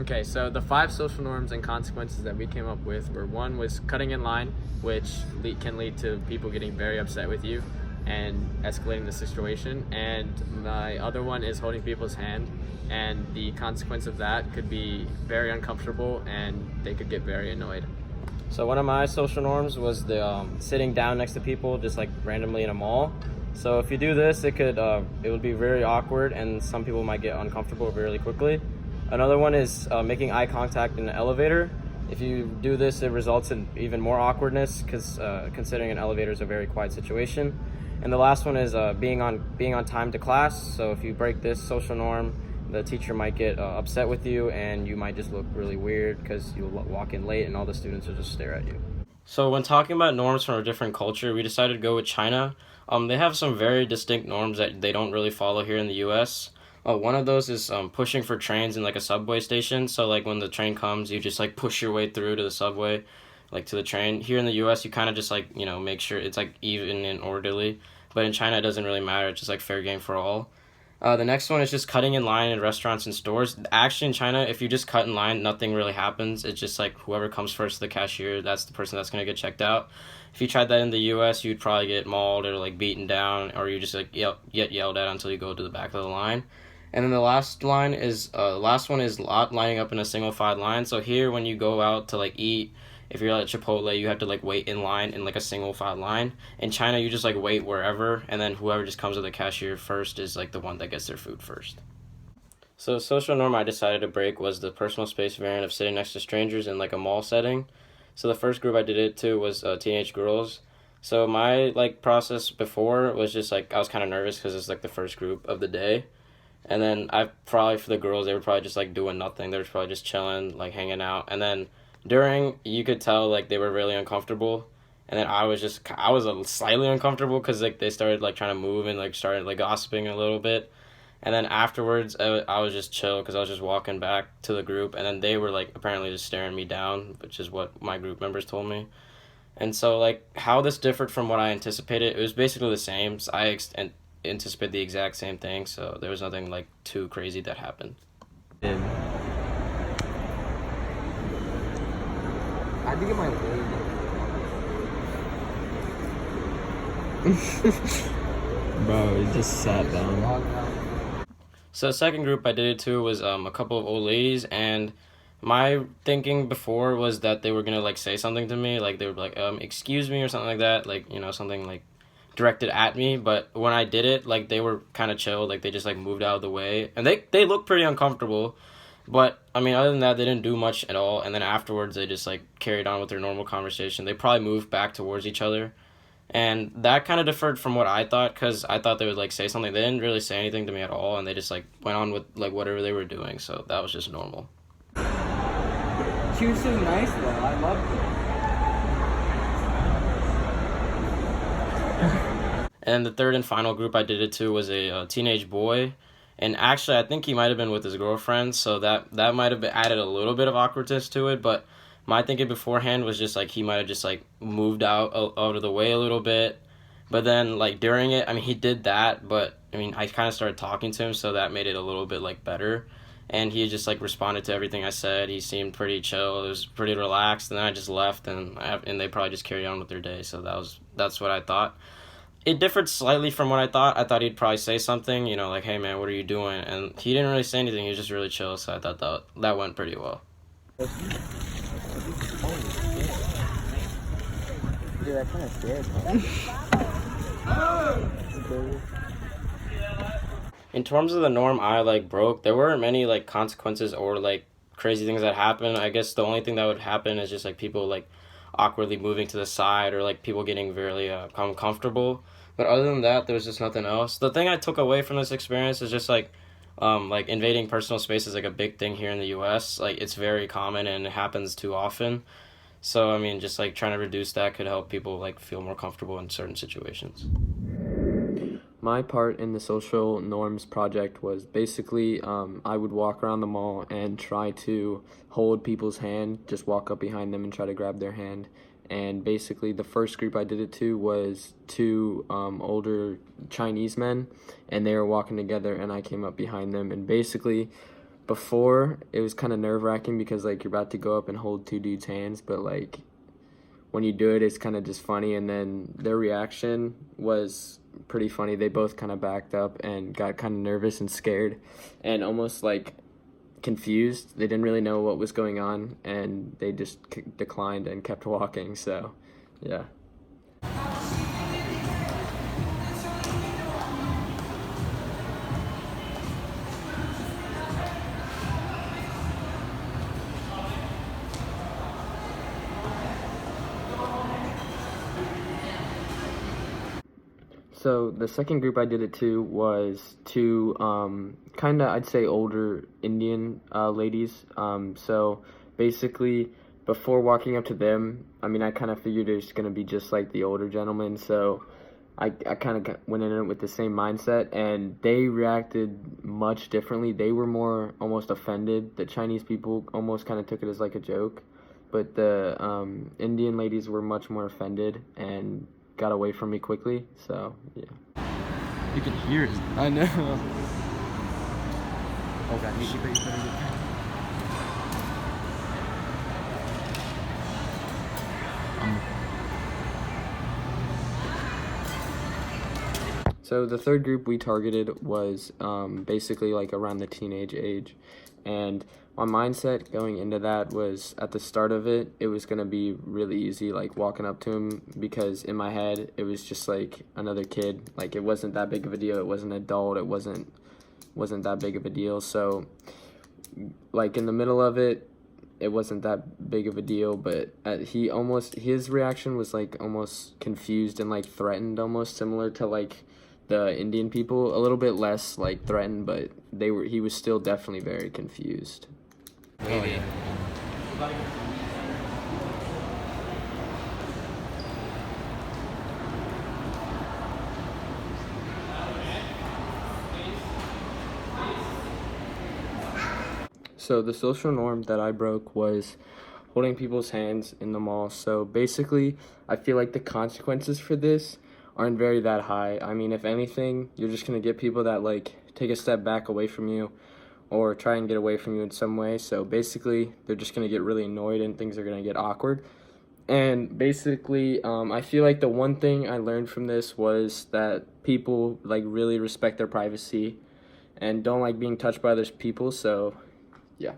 Okay, so the 5 social norms and consequences that we came up with were: one was cutting in line, which can lead to people getting very upset with you and escalating the situation. And my other one is holding people's hand, and the consequence of that could be very uncomfortable and they could get very annoyed. So one of my social norms was the sitting down next to people just like randomly in a mall. So if you do this, it would be very awkward, and some people might get uncomfortable really quickly. Another one is making eye contact in an elevator. If you do this, it results in even more awkwardness because considering an elevator is a very quiet situation. And the last one is being on time to class. So if you break this social norm, the teacher might get upset with you, and you might just look really weird because you'll walk in late and all the students will just stare at you. So when talking about norms from a different culture, we decided to go with China. They have some very distinct norms that they don't really follow here in the U.S. One of those is pushing for trains in like a subway station. So like when the train comes, you just like push your way through to the subway, like to the train. Here in the U.S., you kind of just like make sure it's like even and orderly. But in China, it doesn't really matter. It's just like fair game for all. The next one is just cutting in line in restaurants and stores. Actually, in China, if you just cut in line, nothing really happens. It's just like whoever comes first to the cashier, that's the person that's gonna get checked out. If you tried that in the U.S., you'd probably get mauled or like beaten down, or you just like get yelled at until you go to the back of the line. And then the last last one is lining up in a single file line. So here, when you go out to like eat, if you're at Chipotle, you have to like wait in line in like a single file line. In China, you just like wait wherever, and then whoever just comes to the cashier first is like the one that gets their food first. So the social norm I decided to break was the personal space variant of sitting next to strangers in like a mall setting. So the first group I did it to was teenage girls. So my like process before was just like I was kind of nervous because it's like the first group of the day. And then I probably for the girls, they were probably just like doing nothing. They were probably just chilling, like hanging out. And then during, you could tell like they were really uncomfortable. And then I was slightly uncomfortable because like they started like trying to move and like started like gossiping a little bit. And then afterwards, I was just chill because I was just walking back to the group. And then they were like apparently just staring me down, which is what my group members told me. And so like how this differed from what I anticipated, it was basically the same. So anticipate the exact same thing, so there was nothing like too crazy that happened. And I had to get my leg. Bro, he just sat down. So the second group I did it to was a couple of old ladies, and my thinking before was that they were gonna like say something to me, like they were like excuse me or something like that, like something like directed at me. But when I did it, like they were kind of chill, like they just like moved out of the way, and they looked pretty uncomfortable. But I mean, other than that, they didn't do much at all. And then afterwards, they just like carried on with their normal conversation. They probably moved back towards each other, and that kind of differed from what I thought, because I thought they would like say something. They didn't really say anything to me at all, and they just like went on with like whatever they were doing. So that was just normal. She was so nice though. I loved her. And the third and final group I did it to was a teenage boy. And actually, I think he might have been with his girlfriend, so that might have added a little bit of awkwardness to it. But my thinking beforehand was just like he might have just like moved out of the way a little bit. But then like during it, I mean, he did that, but I mean, I kind of started talking to him, so that made it a little bit like better. And he just like responded to everything I said. He seemed pretty chill. It was pretty relaxed. And then I just left, and they probably just carried on with their day. So that's what I thought. It differed slightly from what I thought. I thought he'd probably say something, like, hey man, what are you doing? And he didn't really say anything. He was just really chill. So I thought that went pretty well. Dude, that kind of scared me. In terms of the norm I like broke, there weren't many like consequences or like crazy things that happened. I guess the only thing that would happen is just like people like awkwardly moving to the side, or like people getting really uncomfortable. But other than that, there was just nothing else. The thing I took away from this experience is just like invading personal space is like a big thing here in the U.S. Like it's very common and it happens too often. So I mean, just like trying to reduce that could help people like feel more comfortable in certain situations. My part in the social norms project was basically I would walk around the mall and try to hold people's hand, just walk up behind them and try to grab their hand. And basically the first group I did it to was two older Chinese men, and they were walking together and I came up behind them, and basically before it was kind of nerve-wracking because like you're about to go up and hold two dudes' hands, but like when you do it, it's kind of just funny. And then their reaction was pretty funny. They both kind of backed up and got kind of nervous and scared and almost like confused. They didn't really know what was going on, and they just declined and kept walking. So yeah. So the second group I did it to was two kind of, I'd say, older Indian ladies. So basically, before walking up to them, I mean, I kind of figured it was going to be just like the older gentlemen. So I kind of went in it with the same mindset, and they reacted much differently. They were more almost offended. The Chinese people almost kind of took it as like a joke, but the Indian ladies were much more offended and got away from me quickly. So yeah. You can hear it. I know. Oh god, you better get. So the third group we targeted was basically like around the teenage age, and my mindset going into that was at the start of it, it was going to be really easy, like walking up to him, because in my head it was just like another kid. Like it wasn't that big of a deal. It wasn't adult. It wasn't that big of a deal. So like in the middle of it, it wasn't that big of a deal, but his reaction was like almost confused and like threatened, almost similar to like the Indian people, a little bit less like threatened, but he was still definitely very confused. Oh yeah. So the social norm that I broke was holding people's hands in the mall. So basically, I feel like the consequences for this aren't very that high. I mean, if anything, you're just gonna get people that like take a step back away from you or try and get away from you in some way. So basically, they're just gonna get really annoyed and things are gonna get awkward. And basically, I feel like the one thing I learned from this was that people like really respect their privacy and don't like being touched by other people. So yeah.